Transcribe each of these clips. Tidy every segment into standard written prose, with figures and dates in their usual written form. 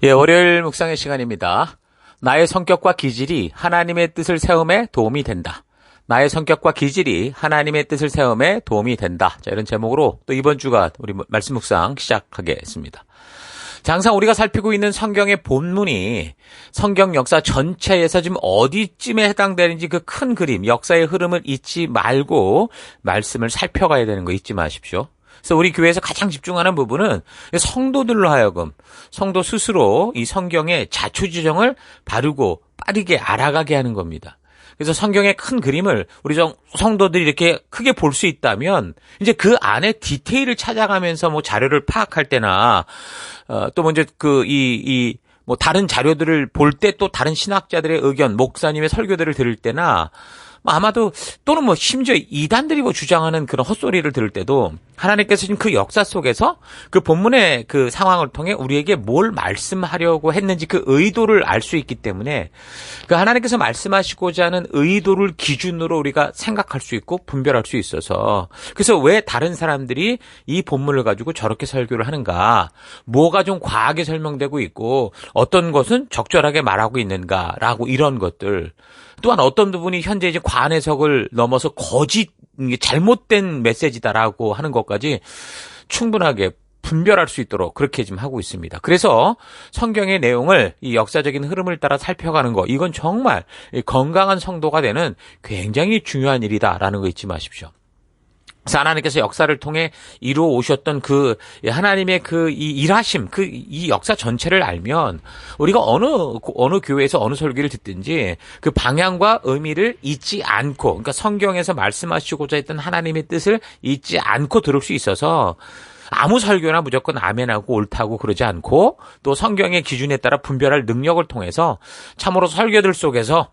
예, 월요일 묵상의 시간입니다. 나의 성격과 기질이 하나님의 뜻을 세움에 도움이 된다. 나의 성격과 기질이 하나님의 뜻을 세움에 도움이 된다. 자, 이런 제목으로 또 이번 주가 우리 말씀 묵상 시작하겠습니다. 자, 항상 우리가 살피고 있는 성경의 본문이 성경 역사 전체에서 지금 어디쯤에 해당되는지 그 큰 그림, 역사의 흐름을 잊지 말고 말씀을 살펴가야 되는 거 잊지 마십시오. 그래서 우리 교회에서 가장 집중하는 부분은 성도들로 하여금 성도 스스로 이 성경의 자초지종을 바르고 빠르게 알아가게 하는 겁니다. 그래서 성경의 큰 그림을 우리 성도들이 이렇게 크게 볼 수 있다면 이제 그 안에 디테일을 찾아가면서 뭐 자료를 파악할 때나 또 먼저 뭐 다른 자료들을 볼 때 또 다른 신학자들의 의견, 목사님의 설교들을 들을 때나 아마도 또는 뭐 심지어 이단들이 뭐 주장하는 그런 헛소리를 들을 때도 하나님께서 지금 그 역사 속에서 그 본문의 그 상황을 통해 우리에게 뭘 말씀하려고 했는지 그 의도를 알 수 있기 때문에 그 하나님께서 말씀하시고자 하는 의도를 기준으로 우리가 생각할 수 있고 분별할 수 있어서 그래서 왜 다른 사람들이 이 본문을 가지고 저렇게 설교를 하는가, 뭐가 좀 과하게 설명되고 있고 어떤 것은 적절하게 말하고 있는가라고 이런 것들, 또한 어떤 부분이 현재 이제 과한 해석을 넘어서 거짓, 잘못된 메시지다라고 하는 것까지 충분하게 분별할 수 있도록 그렇게 지금 하고 있습니다. 그래서 성경의 내용을 이 역사적인 흐름을 따라 살펴가는 거, 이건 정말 건강한 성도가 되는 굉장히 중요한 일이다라는 거 잊지 마십시오. 그래서 하나님께서 역사를 통해 이루어 오셨던 그 하나님의 그 이 일하심, 그 이 역사 전체를 알면 우리가 어느 교회에서 어느 설교를 듣든지 그 방향과 의미를 잊지 않고, 그러니까 성경에서 말씀하시고자 했던 하나님의 뜻을 잊지 않고 들을 수 있어서 아무 설교나 무조건 아멘하고 옳다고 그러지 않고 또 성경의 기준에 따라 분별할 능력을 통해서 참으로 설교들 속에서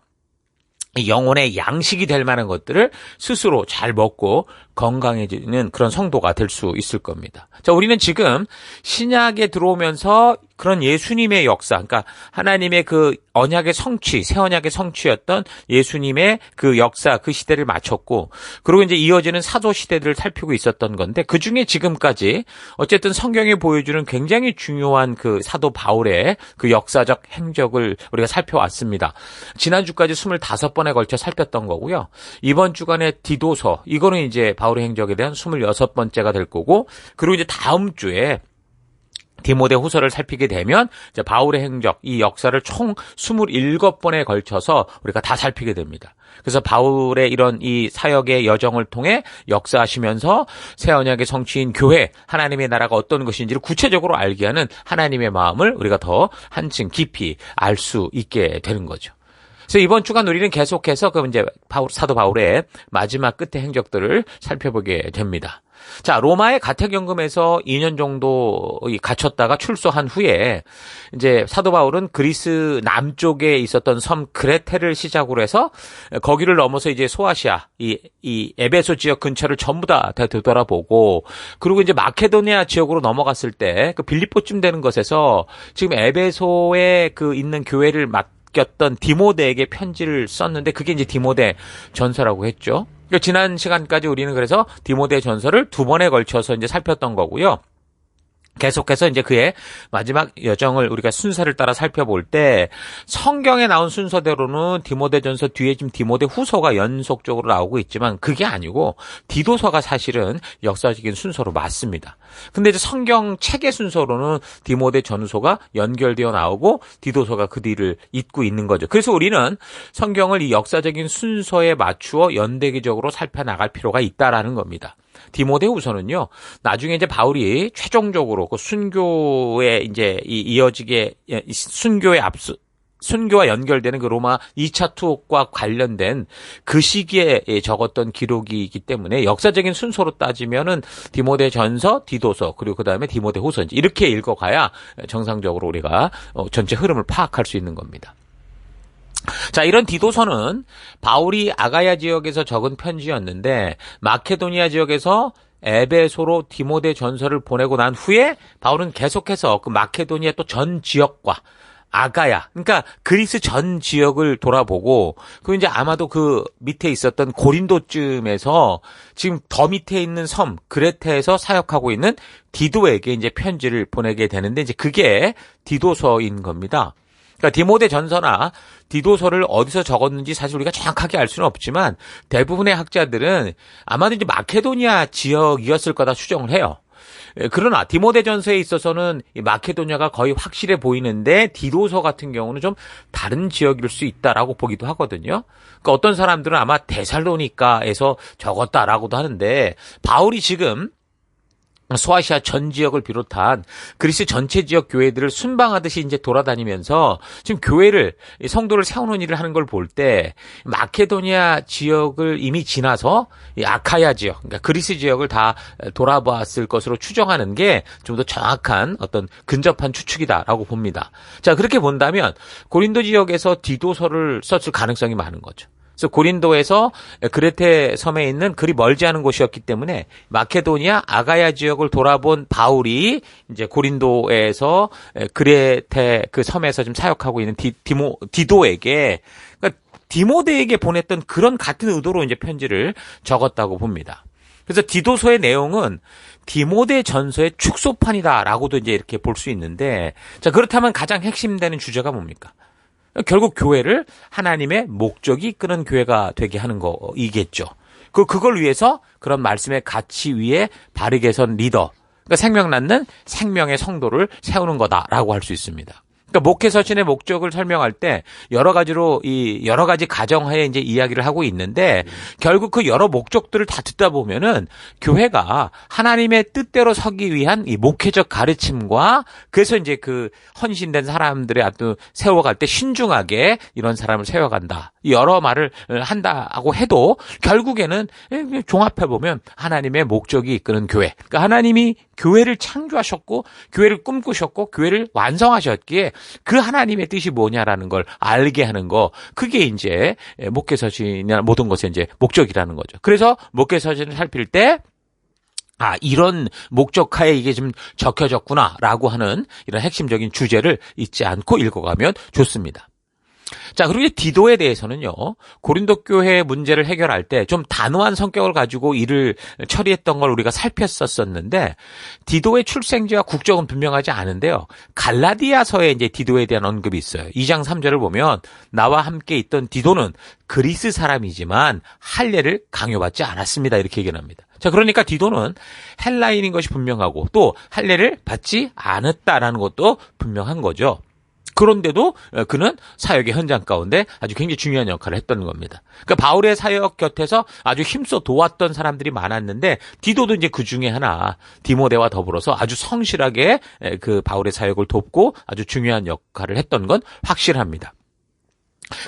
영혼의 양식이 될 만한 것들을 스스로 잘 먹고 건강해지는 그런 성도가 될 수 있을 겁니다. 자, 우리는 지금 신약에 들어오면서 그런 예수님의 역사, 그러니까 하나님의 그 언약의 성취, 새 언약의 성취였던 예수님의 그 역사, 그 시대를 마쳤고, 그리고 이제 이어지는 사도 시대들을 살피고 있었던 건데, 그 중에 지금까지 어쨌든 성경이 보여주는 굉장히 중요한 그 사도 바울의 그 역사적 행적을 우리가 살펴왔습니다. 지난주까지 25번에 걸쳐 살폈던 거고요. 이번 주간의 디도서, 이거는 이제 바울의 행적에 대한 26번째가 될 거고, 그리고 이제 다음 주에 디모데 후서를 살피게 되면 이제 바울의 행적, 이 역사를 총 27번에 걸쳐서 우리가 다 살피게 됩니다. 그래서 바울의 이런 이 사역의 여정을 통해 역사하시면서 새 언약의 성취인 교회, 하나님의 나라가 어떤 것인지를 구체적으로 알게 하는 하나님의 마음을 우리가 더 한층 깊이 알 수 있게 되는 거죠. 그래서 이번 주간 우리는 계속해서 그 이제 사도 바울의 마지막 끝의 행적들을 살펴보게 됩니다. 자, 로마의 가택연금에서 2년 정도 갇혔다가 출소한 후에 이제 사도 바울은 그리스 남쪽에 있었던 섬 크레테를 시작으로 해서 거기를 넘어서 이제 소아시아, 이 에베소 지역 근처를 전부 다 되돌아보고, 그리고 이제 마케도니아 지역으로 넘어갔을 때 그 빌립보쯤 되는 것에서 지금 에베소에 그 있는 교회를 맡겼던 디모데에게 편지를 썼는데 그게 이제 디모데 전서라고 했죠. 지난 시간까지 우리는 그래서 디모데 전서를 2번에 걸쳐서 이제 살폈던 거고요. 계속해서 이제 그의 마지막 여정을 우리가 순서를 따라 살펴볼 때 성경에 나온 순서대로는 디모데전서 뒤에 지금 디모데 후서가 연속적으로 나오고 있지만 그게 아니고 디도서가 사실은 역사적인 순서로 맞습니다. 근데 이제 성경 책의 순서로는 디모데 전후서가 연결되어 나오고 디도서가 그 뒤를 잇고 있는 거죠. 그래서 우리는 성경을 이 역사적인 순서에 맞추어 연대기적으로 살펴나갈 필요가 있다라는 겁니다. 디모데후서는요, 나중에 이제 바울이 최종적으로 그 순교에 이제 이어지게 순교와 연결되는 그 로마 2차 투옥과 관련된 그 시기에 적었던 기록이기 때문에 역사적인 순서로 따지면은 디모데 전서, 디도서, 그리고 그 다음에 디모데 후서 이렇게 읽어가야 정상적으로 우리가 전체 흐름을 파악할 수 있는 겁니다. 자, 이런 디도서는 바울이 아가야 지역에서 적은 편지였는데 마케도니아 지역에서 에베소로 디모데 전서를 보내고 난 후에 바울은 계속해서 그 마케도니아 또 전 지역과 아가야. 그러니까 그리스 전 지역을 돌아보고 그 이제 아마도 그 밑에 있었던 고린도쯤에서 지금 더 밑에 있는 섬 그레테에서 사역하고 있는 디도에게 이제 편지를 보내게 되는데 이제 그게 디도서인 겁니다. 그러니까 디모데 전서나 디도서를 어디서 적었는지 사실 우리가 정확하게 알 수는 없지만 대부분의 학자들은 아마도 이제 마케도니아 지역이었을 거다 추정을 해요. 그러나 디모데 전서에 있어서는 이 마케도니아가 거의 확실해 보이는데 디도서 같은 경우는 좀 다른 지역일 수 있다라고 보기도 하거든요. 그러니까 어떤 사람들은 아마 데살로니카에서 적었다라고도 하는데 바울이 지금 소아시아 전 지역을 비롯한 그리스 전체 지역 교회들을 순방하듯이 이제 돌아다니면서 지금 교회를 성도를 세우는 일을 하는 걸 볼 때 마케도니아 지역을 이미 지나서 이 아카야 지역, 그러니까 그리스 지역을 다 돌아봤을 것으로 추정하는 게 좀 더 정확한 어떤 근접한 추측이다라고 봅니다. 자, 그렇게 본다면 고린도 지역에서 디도서를 썼을 가능성이 많은 거죠. 그래서 고린도에서 그레테 섬에 있는 그리 멀지 않은 곳이었기 때문에 마케도니아 아가야 지역을 돌아본 바울이 이제 고린도에서 그레테 그 섬에서 지금 사역하고 있는 디도에게 그러니까 디모데에게 보냈던 그런 같은 의도로 이제 편지를 적었다고 봅니다. 그래서 디도서의 내용은 디모데 전서의 축소판이다라고도 이제 이렇게 볼 수 있는데 자, 그렇다면 가장 핵심되는 주제가 뭡니까? 결국 교회를 하나님의 목적이 이끄는 교회가 되게 하는 거이겠죠. 그걸 위해서 그런 말씀의 가치 위에 바르게 선 리더, 그러니까 생명 낳는 생명의 성도를 세우는 거다라고 할 수 있습니다. 그러니까 목회서신의 목적을 설명할 때 여러 가지 가정하에 이제 이야기를 하고 있는데 결국 그 여러 목적들을 다 듣다 보면은 교회가 하나님의 뜻대로 서기 위한 이 목회적 가르침과 그래서 이제 그 헌신된 사람들의 아주 세워갈 때 신중하게 이런 사람을 세워간다. 여러 말을 한다고 해도 결국에는 종합해 보면 하나님의 목적이 이끄는 교회. 그러니까 하나님이 교회를 창조하셨고 교회를 꿈꾸셨고 교회를 완성하셨기에 그 하나님의 뜻이 뭐냐라는 걸 알게 하는 거, 그게 이제 목회서신이나 모든 것의 이제 목적이라는 거죠. 그래서 목회서신을 살필 때 이런 목적하에 이게 좀 적혀졌구나라고 하는 이런 핵심적인 주제를 잊지 않고 읽어가면 좋습니다. 자, 그리고 이제 디도에 대해서는요, 고린도 교회 문제를 해결할 때 좀 단호한 성격을 가지고 일을 처리했던 걸 우리가 살폈었는데, 디도의 출생지와 국적은 분명하지 않은데요, 갈라디아서에 이제 디도에 대한 언급이 있어요. 2장 3절을 보면, 나와 함께 있던 디도는 그리스 사람이지만 할례를 강요받지 않았습니다. 이렇게 얘기합니다. 자, 그러니까 디도는 헬라인인 것이 분명하고 또 할례를 받지 않았다라는 것도 분명한 거죠. 그런데도 그는 사역의 현장 가운데 아주 굉장히 중요한 역할을 했던 겁니다. 그러니까 바울의 사역 곁에서 아주 힘써 도왔던 사람들이 많았는데 디도도 이제 그 중에 하나, 디모데와 더불어서 아주 성실하게 그 바울의 사역을 돕고 아주 중요한 역할을 했던 건 확실합니다.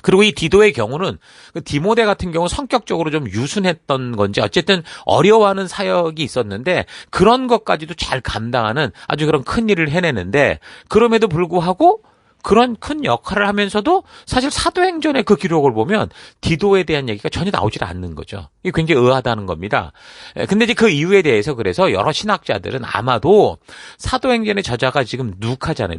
그리고 이 디도의 경우는 디모데 같은 경우 성격적으로 좀 유순했던 건지 어쨌든 어려워하는 사역이 있었는데 그런 것까지도 잘 감당하는 아주 그런 큰 일을 해내는데, 그럼에도 불구하고 그런 큰 역할을 하면서도 사실 사도행전의 그 기록을 보면 디도에 대한 얘기가 전혀 나오질 않는 거죠. 이게 굉장히 의아하다는 겁니다. 근데 이제 그 이유에 대해서 그래서 여러 신학자들은 아마도 사도행전의 저자가 지금 누가잖아요.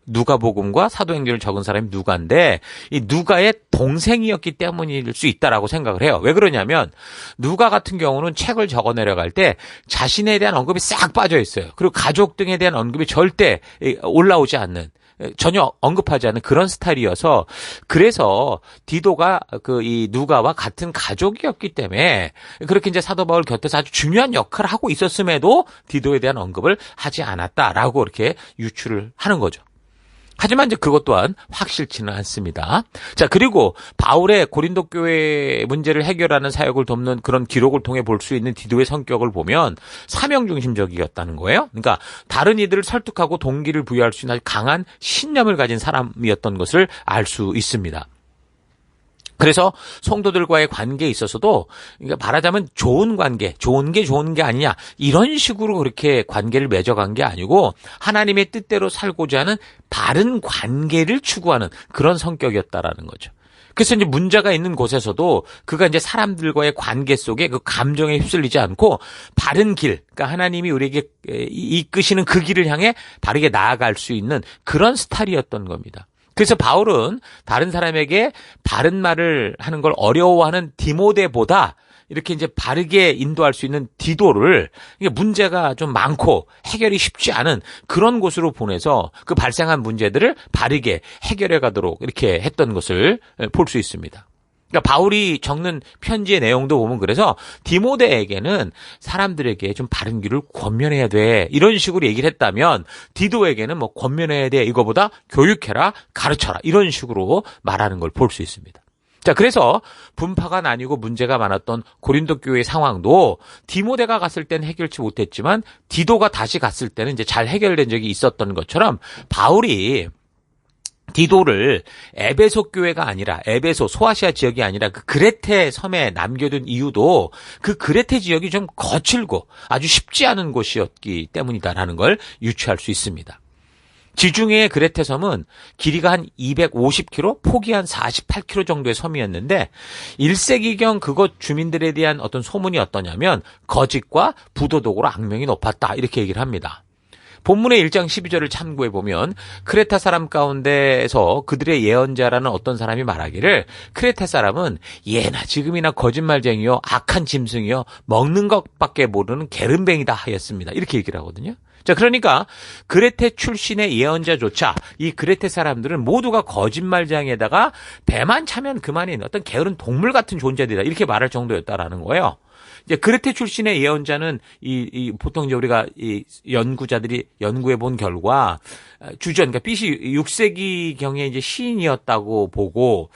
누가복음과 사도행전을 적은 사람이 누가인데 이 누가의 동생이었기 때문일 수 있다라고 생각을 해요. 왜 그러냐면 누가 같은 경우는 책을 적어 내려갈 때 자신에 대한 언급이 싹 빠져 있어요. 그리고 가족 등에 대한 언급이 절대 올라오지 않는, 전혀 언급하지 않는 그런 스타일이어서, 그래서 디도가 이 누가와 같은 가족이었기 때문에 그렇게 이제 사도 바울 곁에서 아주 중요한 역할을 하고 있었음에도 디도에 대한 언급을 하지 않았다라고 이렇게 유추를 하는 거죠. 하지만 이제 그것 또한 확실치는 않습니다. 자, 그리고 바울의 고린도 교회 문제를 해결하는 사역을 돕는 그런 기록을 통해 볼 수 있는 디도의 성격을 보면 사명 중심적이었다는 거예요. 그러니까 다른 이들을 설득하고 동기를 부여할 수 있는 아주 강한 신념을 가진 사람이었던 것을 알 수 있습니다. 그래서 성도들과의 관계에 있어서도 그러니까 말하자면 좋은 관계, 좋은 게 아니냐 이런 식으로 그렇게 관계를 맺어간 게 아니고 하나님의 뜻대로 살고자 하는 바른 관계를 추구하는 그런 성격이었다라는 거죠. 그래서 이제 문제가 있는 곳에서도 그가 이제 사람들과의 관계 속에 그 감정에 휩쓸리지 않고 바른 길, 그러니까 하나님이 우리에게 이끄시는 그 길을 향해 바르게 나아갈 수 있는 그런 스타일이었던 겁니다. 그래서 바울은 다른 사람에게 바른 말을 하는 걸 어려워하는 디모데보다 이렇게 이제 바르게 인도할 수 있는 디도를 문제가 좀 많고 해결이 쉽지 않은 그런 곳으로 보내서 그 발생한 문제들을 바르게 해결해 가도록 이렇게 했던 것을 볼 수 있습니다. 그러니까 바울이 적는 편지의 내용도 보면 그래서 디모데에게는 사람들에게 좀 바른 길을 권면해야 돼. 이런 식으로 얘기를 했다면 디도에게는 뭐 권면해야 돼. 이거보다 교육해라, 가르쳐라. 이런 식으로 말하는 걸 볼 수 있습니다. 자, 그래서 분파가 나뉘고 문제가 많았던 고린도 교회의 상황도 디모데가 갔을 때는 해결치 못했지만 디도가 다시 갔을 때는 이제 잘 해결된 적이 있었던 것처럼 바울이 디도를 에베소 교회가 아니라 에베소 소아시아 지역이 아니라 그 그레테 섬에 남겨둔 이유도 그 그레테 지역이 좀 거칠고 아주 쉽지 않은 곳이었기 때문이다라는 걸 유추할 수 있습니다. 지중해의 그레테 섬은 길이가 한 250km, 폭이 한 48km 정도의 섬이었는데 1세기경 그곳 주민들에 대한 어떤 소문이 어떠냐면 거짓과 부도덕으로 악명이 높았다 이렇게 얘기를 합니다. 본문의 1장 12절을 참고해보면 크레타 사람 가운데에서 그들의 예언자라는 어떤 사람이 말하기를 크레타 사람은 예나 지금이나 거짓말쟁이요 악한 짐승이요 먹는 것밖에 모르는 게으름뱅이다 하였습니다. 이렇게 얘기를 하거든요. 자, 그러니까 그레테 출신의 예언자조차 이 그레테 사람들은 모두가 거짓말쟁이에다가 배만 차면 그만인 어떤 게으른 동물 같은 존재들이다 이렇게 말할 정도였다라는 거예요. 이제 그레테 출신의 예언자는 보통 이제 우리가 이 연구자들이 연구해 본 결과 주전, 그러니까 BC 6세기 경에 이제 시인이었다고 보고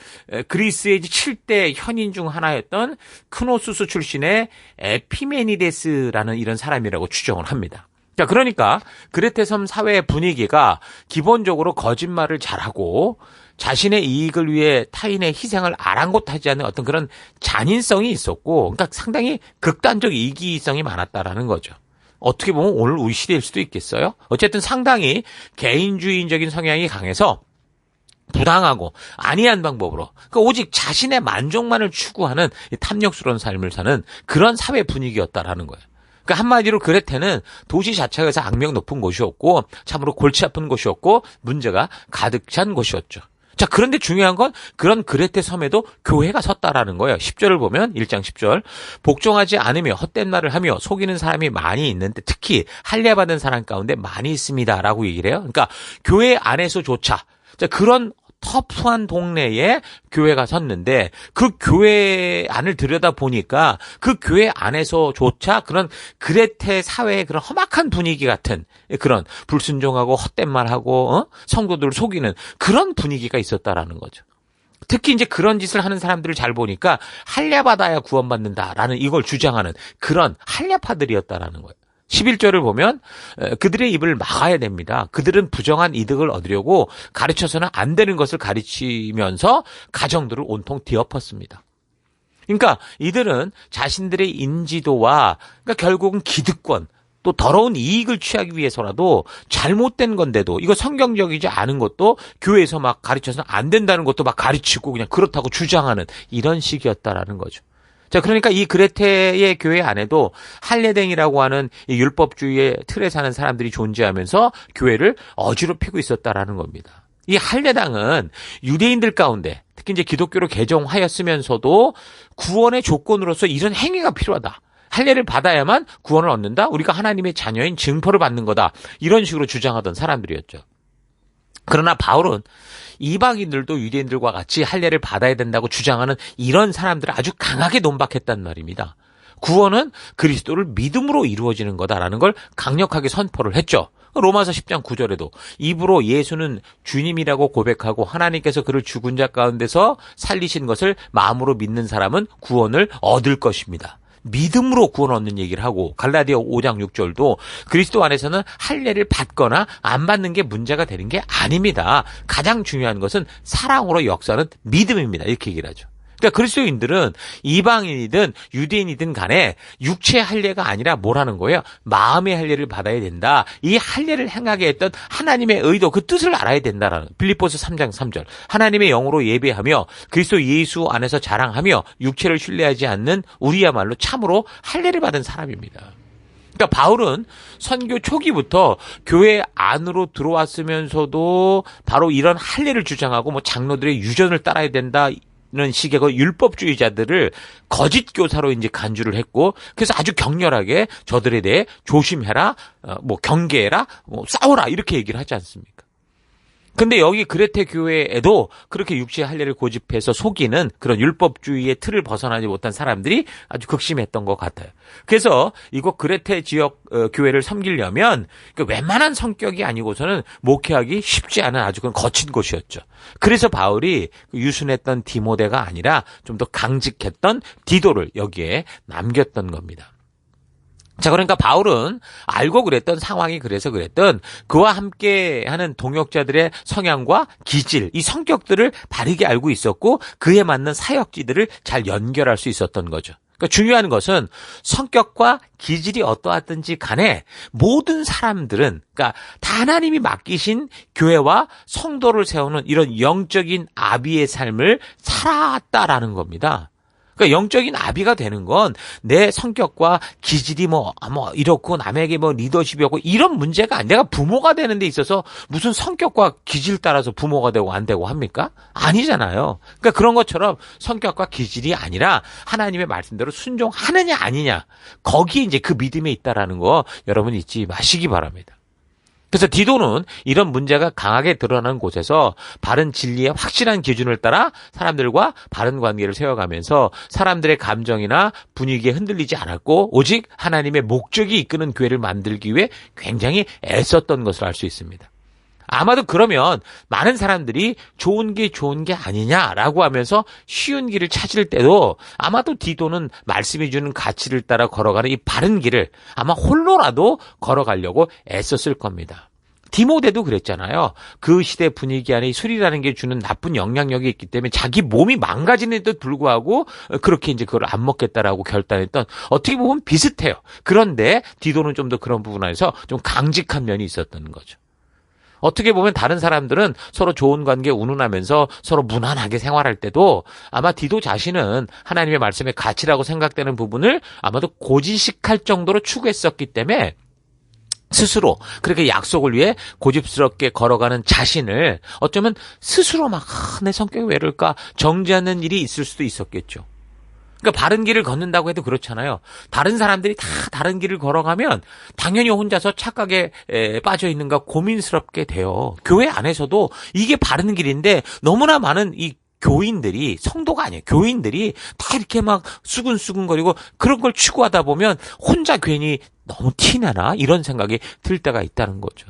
그리스의 이제 7대 현인 중 하나였던 크노수스 출신의 에피메니데스라는 이런 사람이라고 추정을 합니다. 자, 그러니까 그레테 섬 사회의 분위기가 기본적으로 거짓말을 잘하고 자신의 이익을 위해 타인의 희생을 아랑곳하지 않는 어떤 그런 잔인성이 있었고, 그러니까 상당히 극단적 이기성이 많았다라는 거죠. 어떻게 보면 오늘 우리 시대일 수도 있겠어요? 어쨌든 상당히 개인주의적인 성향이 강해서 부당하고 안이한 방법으로 그러니까 오직 자신의 만족만을 추구하는 탐욕스러운 삶을 사는 그런 사회 분위기였다라는 거예요. 그러니까 한마디로 그레테는 도시 자체에서 악명 높은 곳이었고 참으로 골치 아픈 곳이었고 문제가 가득 찬 곳이었죠. 자, 그런데 중요한 건 그런 그레테 섬에도 교회가 섰다라는 거예요. 10절을 보면 1장 10절 복종하지 않으며 헛된 말을 하며 속이는 사람이 많이 있는데 특히 할례받은 사람 가운데 많이 있습니다라고 얘기를 해요. 그러니까 교회 안에서조차 자, 그런 터프한 동네에 교회가 섰는데 그 교회 안을 들여다보니까 그 교회 안에서조차 그런 그레테 사회의 그런 험악한 분위기 같은 그런 불순종하고 헛된 말하고 성도들을 속이는 그런 분위기가 있었다라는 거죠. 특히 이제 그런 짓을 하는 사람들을 잘 보니까 할례받아야 구원받는다라는 이걸 주장하는 그런 할례파들이었다라는 거예요. 11절을 보면 그들의 입을 막아야 됩니다. 그들은 부정한 이득을 얻으려고 가르쳐서는 안 되는 것을 가르치면서 가정들을 온통 뒤엎었습니다. 그러니까 이들은 자신들의 인지도와 그러니까 결국은 기득권 또 더러운 이익을 취하기 위해서라도 잘못된 건데도 이거 성경적이지 않은 것도 교회에서 막 가르쳐서는 안 된다는 것도 막 가르치고 그냥 그렇다고 주장하는 이런 식이었다라는 거죠. 자, 그러니까 이 그레테의 교회 안에도 할례댕이라고 하는 이 율법주의의 틀에 사는 사람들이 존재하면서 교회를 어지럽히고 있었다라는 겁니다. 이 할례당은 유대인들 가운데 특히 이제 기독교로 개종하였으면서도 구원의 조건으로서 이런 행위가 필요하다. 할례를 받아야만 구원을 얻는다. 우리가 하나님의 자녀인 증거를 받는 거다. 이런 식으로 주장하던 사람들이었죠. 그러나 바울은 이방인들도 유대인들과 같이 할례를 받아야 된다고 주장하는 이런 사람들을 아주 강하게 논박했단 말입니다. 구원은 그리스도를 믿음으로 이루어지는 거다라는 걸 강력하게 선포를 했죠. 로마서 10장 9절에도 입으로 예수는 주님이라고 고백하고 하나님께서 그를 죽은 자 가운데서 살리신 것을 마음으로 믿는 사람은 구원을 얻을 것입니다. 믿음으로 구원 얻는 얘기를 하고 갈라디아 5장 6절도 그리스도 안에서는 할례를 받거나 안 받는 게 문제가 되는 게 아닙니다. 가장 중요한 것은 사랑으로 역사하는 믿음입니다. 이렇게 얘기를 하죠. 그러니까 그리스도인들은 이방인이든 유대인이든 간에 육체의 할례가 아니라 뭐라는 거예요? 마음의 할례를 받아야 된다. 이 할례를 행하게 했던 하나님의 의도, 그 뜻을 알아야 된다라는 빌립보서 3장 3절. 하나님의 영으로 예배하며 그리스도 예수 안에서 자랑하며 육체를 신뢰하지 않는 우리야말로 참으로 할례를 받은 사람입니다. 그러니까 바울은 선교 초기부터 교회 안으로 들어왔으면서도 바로 이런 할례를 주장하고 뭐 장로들의 유전을 따라야 된다. 이런 식의 그 율법주의자들을 거짓 교사로 이제 간주를 했고, 그래서 아주 격렬하게 저들에 대해 조심해라, 뭐 경계해라, 뭐 싸워라 이렇게 얘기를 하지 않습니까? 근데 여기 그레테 교회에도 그렇게 육체의 할례를 고집해서 속이는 그런 율법주의의 틀을 벗어나지 못한 사람들이 아주 극심했던 것 같아요. 그래서 이곳 그레테 지역 교회를 섬기려면 웬만한 성격이 아니고서는 목회하기 쉽지 않은 아주 거친 곳이었죠. 그래서 바울이 유순했던 디모데가 아니라 좀 더 강직했던 디도를 여기에 남겼던 겁니다. 자, 그러니까 바울은 알고 그랬던 상황이 그래서 그랬던 그와 함께 하는 동역자들의 성향과 기질, 이 성격들을 바르게 알고 있었고 그에 맞는 사역지들을 잘 연결할 수 있었던 거죠. 그러니까 중요한 것은 성격과 기질이 어떠하든지 간에 모든 사람들은 그러니까 다 하나님이 맡기신 교회와 성도를 세우는 이런 영적인 아비의 삶을 살아왔다라는 겁니다. 그러니까 영적인 아비가 되는 건 내 성격과 기질이 뭐 이렇고 남에게 뭐 리더십이 없고 이런 문제가 아니라 내가 부모가 되는 데 있어서 무슨 성격과 기질 따라서 부모가 되고 안 되고 합니까? 아니잖아요. 그러니까 그런 것처럼 성격과 기질이 아니라 하나님의 말씀대로 순종하느냐 아니냐 거기에 이제 그 믿음에 있다라는 거 여러분 잊지 마시기 바랍니다. 그래서 디도는 이런 문제가 강하게 드러나는 곳에서 바른 진리의 확실한 기준을 따라 사람들과 바른 관계를 세워가면서 사람들의 감정이나 분위기에 흔들리지 않았고 오직 하나님의 목적이 이끄는 교회를 만들기 위해 굉장히 애썼던 것을 알 수 있습니다. 아마도 그러면 많은 사람들이 좋은 게 아니냐라고 하면서 쉬운 길을 찾을 때도 아마도 디도는 말씀이 주는 가치를 따라 걸어가는 이 바른 길을 아마 홀로라도 걸어가려고 애썼을 겁니다. 디모데도 그랬잖아요. 그 시대 분위기 안에 술이라는 게 주는 나쁜 영향력이 있기 때문에 자기 몸이 망가지는데도 불구하고 그렇게 이제 그걸 안 먹겠다라고 결단했던 어떻게 보면 비슷해요. 그런데 디도는 좀 더 그런 부분 안에서 좀 강직한 면이 있었던 거죠. 어떻게 보면 다른 사람들은 서로 좋은 관계 운운하면서 서로 무난하게 생활할 때도 아마 디도 자신은 하나님의 말씀의 가치라고 생각되는 부분을 아마도 고지식할 정도로 추구했었기 때문에 스스로 그렇게 약속을 위해 고집스럽게 걸어가는 자신을 어쩌면 스스로 막 내 성격이 왜 이럴까 정지하는 일이 있을 수도 있었겠죠. 그러니까 바른 길을 걷는다고 해도 그렇잖아요. 다른 사람들이 다 다른 길을 걸어가면 당연히 혼자서 착각에 빠져 있는가 고민스럽게 돼요. 교회 안에서도 이게 바른 길인데 너무나 많은 이 교인들이 성도가 아니에요. 교인들이 다 이렇게 막 수근수근거리고 그런 걸 추구하다 보면 혼자 괜히 너무 티나나 이런 생각이 들 때가 있다는 거죠.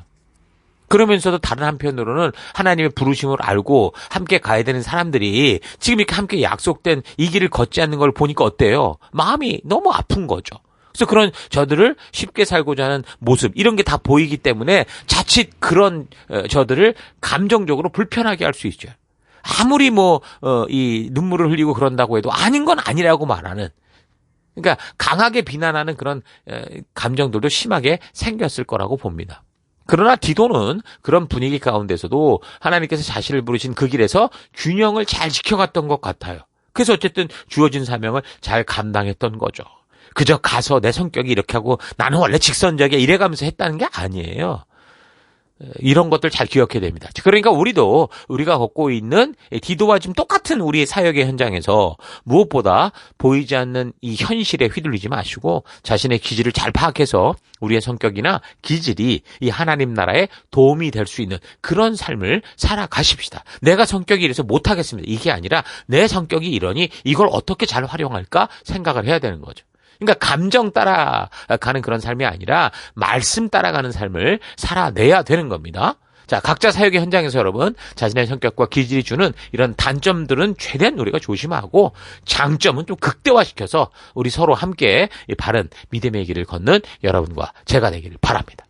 그러면서도 다른 한편으로는 하나님의 부르심을 알고 함께 가야 되는 사람들이 지금 이렇게 함께 약속된 이 길을 걷지 않는 걸 보니까 어때요? 마음이 너무 아픈 거죠. 그래서 그런 저들을 쉽게 살고자 하는 모습 이런 게 다 보이기 때문에 자칫 그런 저들을 감정적으로 불편하게 할 수 있죠. 아무리 이 눈물을 흘리고 그런다고 해도 아닌 건 아니라고 말하는 그러니까 강하게 비난하는 그런 감정들도 심하게 생겼을 거라고 봅니다. 그러나 디도는 그런 분위기 가운데서도 하나님께서 자신을 부르신 그 길에서 균형을 잘 지켜갔던 것 같아요. 그래서 어쨌든 주어진 사명을 잘 감당했던 거죠. 그저 가서 내 성격이 이렇게 하고 나는 원래 직선적이야 이래가면서 했다는 게 아니에요. 이런 것들 잘 기억해야 됩니다. 그러니까 우리가 걷고 있는 디도와 지금 똑같은 우리의 사역의 현장에서 무엇보다 보이지 않는 이 현실에 휘둘리지 마시고 자신의 기질을 잘 파악해서 우리의 성격이나 기질이 이 하나님 나라에 도움이 될 수 있는 그런 삶을 살아가십시다. 내가 성격이 이래서 못하겠습니다. 이게 아니라 내 성격이 이러니 이걸 어떻게 잘 활용할까 생각을 해야 되는 거죠. 그러니까 감정 따라가는 그런 삶이 아니라 말씀 따라가는 삶을 살아내야 되는 겁니다. 자, 각자 사역의 현장에서 여러분 자신의 성격과 기질이 주는 이런 단점들은 최대한 우리가 조심하고 장점은 좀 극대화시켜서 우리 서로 함께 이 바른 믿음의 길을 걷는 여러분과 제가 되기를 바랍니다.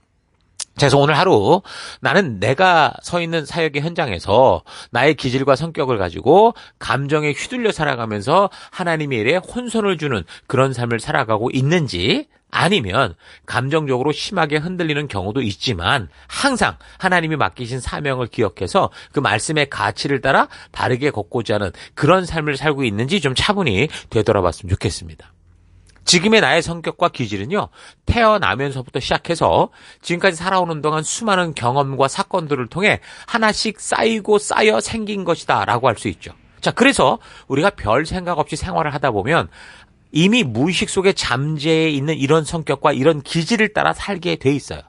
그래서 오늘 하루 나는 내가 서 있는 사역의 현장에서 나의 기질과 성격을 가지고 감정에 휘둘려 살아가면서 하나님의 일에 혼선을 주는 그런 삶을 살아가고 있는지, 아니면 감정적으로 심하게 흔들리는 경우도 있지만 항상 하나님이 맡기신 사명을 기억해서 그 말씀의 가치를 따라 바르게 걷고자 하는 그런 삶을 살고 있는지 좀 차분히 되돌아봤으면 좋겠습니다. 지금의 나의 성격과 기질은요, 태어나면서부터 시작해서 지금까지 살아오는 동안 수많은 경험과 사건들을 통해 하나씩 쌓이고 쌓여 생긴 것이다 라고 할 수 있죠. 자, 그래서 우리가 별 생각 없이 생활을 하다 보면 이미 무의식 속에 잠재해 있는 이런 성격과 이런 기질을 따라 살게 돼 있어요.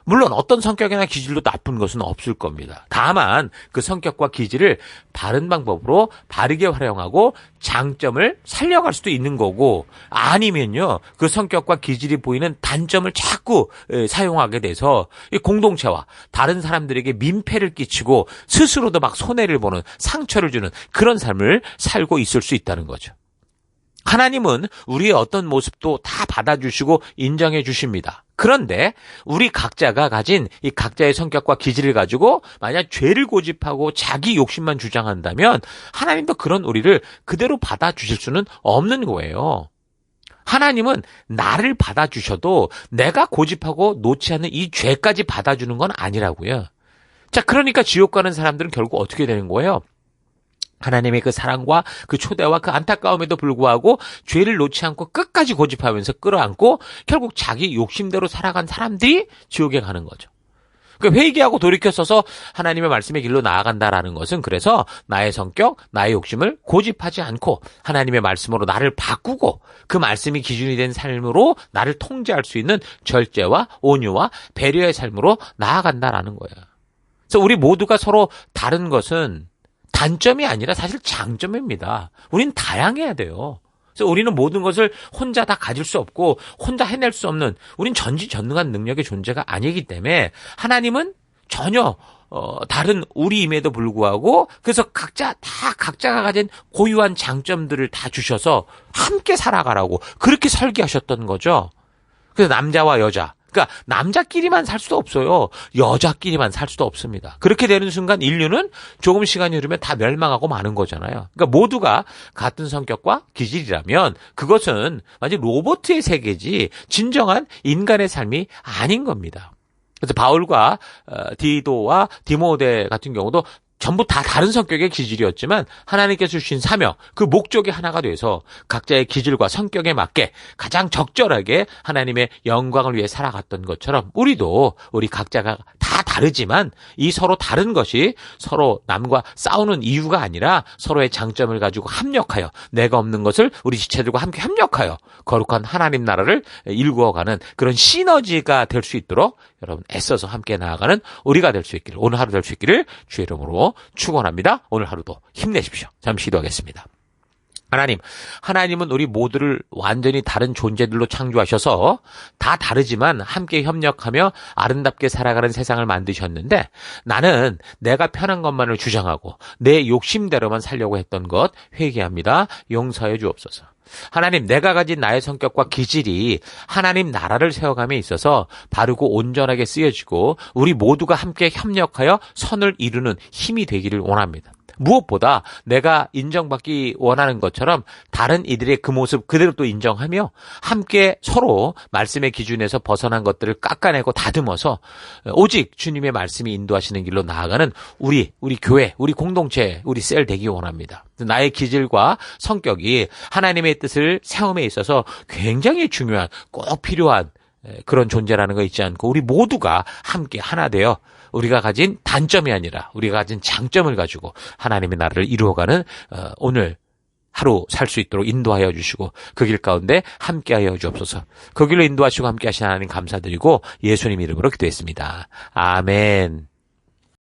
물론 어떤 성격이나 기질도 나쁜 것은 없을 겁니다. 다만 그 성격과 기질을 바른 방법으로 바르게 활용하고 장점을 살려갈 수도 있는 거고, 아니면요 그 성격과 기질이 보이는 단점을 자꾸 사용하게 돼서 이 공동체와 다른 사람들에게 민폐를 끼치고 스스로도 막 손해를 보는, 상처를 주는 그런 삶을 살고 있을 수 있다는 거죠. 하나님은 우리의 어떤 모습도 다 받아주시고 인정해 주십니다. 그런데 우리 각자가 가진 이 각자의 성격과 기질을 가지고 만약 죄를 고집하고 자기 욕심만 주장한다면 하나님도 그런 우리를 그대로 받아주실 수는 없는 거예요. 하나님은 나를 받아주셔도 내가 고집하고 놓지 않는 이 죄까지 받아주는 건 아니라고요. 자, 그러니까 지옥 가는 사람들은 결국 어떻게 되는 거예요? 하나님의 그 사랑과 그 초대와 그 안타까움에도 불구하고 죄를 놓지 않고 끝까지 고집하면서 끌어안고 결국 자기 욕심대로 살아간 사람들이 지옥에 가는 거죠. 그러니까 회개하고 돌이켜서서 하나님의 말씀의 길로 나아간다라는 것은, 그래서 나의 성격, 나의 욕심을 고집하지 않고 하나님의 말씀으로 나를 바꾸고 그 말씀이 기준이 된 삶으로 나를 통제할 수 있는 절제와 온유와 배려의 삶으로 나아간다라는 거예요. 그래서 우리 모두가 서로 다른 것은 단점이 아니라 사실 장점입니다. 우린 다양해야 돼요. 그래서 우리는 모든 것을 혼자 다 가질 수 없고 혼자 해낼 수 없는, 우린 전지전능한 능력의 존재가 아니기 때문에 하나님은 전혀 다른 우리임에도 불구하고, 그래서 각자가 가진 고유한 장점들을 다 주셔서 함께 살아가라고 그렇게 설계하셨던 거죠. 그래서 남자와 여자, 그러니까 남자끼리만 살 수도 없어요. 여자끼리만 살 수도 없습니다. 그렇게 되는 순간 인류는 조금 시간이 흐르면 다 멸망하고 마는 거잖아요. 그러니까 모두가 같은 성격과 기질이라면 그것은 완전 로봇의 세계지 진정한 인간의 삶이 아닌 겁니다. 그래서 바울과 디도와 디모데 같은 경우도 전부 다 다른 성격의 기질이었지만 하나님께서 주신 사명, 그 목적이 하나가 돼서 각자의 기질과 성격에 맞게 가장 적절하게 하나님의 영광을 위해 살아갔던 것처럼 우리 각자가 다 다르지만 이 서로 다른 것이 서로 남과 싸우는 이유가 아니라 서로의 장점을 가지고 합력하여 내가 없는 것을 우리 지체들과 함께 합력하여 거룩한 하나님 나라를 일구어가는 그런 시너지가 될 수 있도록 여러분 애써서 함께 나아가는 우리가 될 수 있기를, 오늘 하루 될 수 있기를 주의 이름으로 축원합니다. 오늘 하루도 힘내십시오. 잠시 기도하겠습니다. 하나님은 우리 모두를 완전히 다른 존재들로 창조하셔서 다 다르지만 함께 협력하며 아름답게 살아가는 세상을 만드셨는데, 나는 내가 편한 것만을 주장하고 내 욕심대로만 살려고 했던 것 회개합니다. 용서해 주옵소서. 하나님, 내가 가진 나의 성격과 기질이 하나님 나라를 세워감에 있어서 바르고 온전하게 쓰여지고 우리 모두가 함께 협력하여 선을 이루는 힘이 되기를 원합니다. 무엇보다 내가 인정받기 원하는 것처럼 다른 이들의 그 모습 그대로 또 인정하며 함께 서로 말씀의 기준에서 벗어난 것들을 깎아내고 다듬어서 오직 주님의 말씀이 인도하시는 길로 나아가는 우리 교회, 우리 공동체, 우리 셀 되기 원합니다. 나의 기질과 성격이 하나님의 뜻을 세움에 있어서 굉장히 중요한, 꼭 필요한 그런 존재라는 거 잊지 않고 우리 모두가 함께 하나 되어 우리가 가진 단점이 아니라 우리가 가진 장점을 가지고 하나님의 나라를 이루어가는 오늘 하루 살 수 있도록 인도하여 주시고 그 길 가운데 함께하여 주옵소서. 그 길로 인도하시고 함께하신 하나님 감사드리고 예수님 이름으로 기도했습니다. 아멘.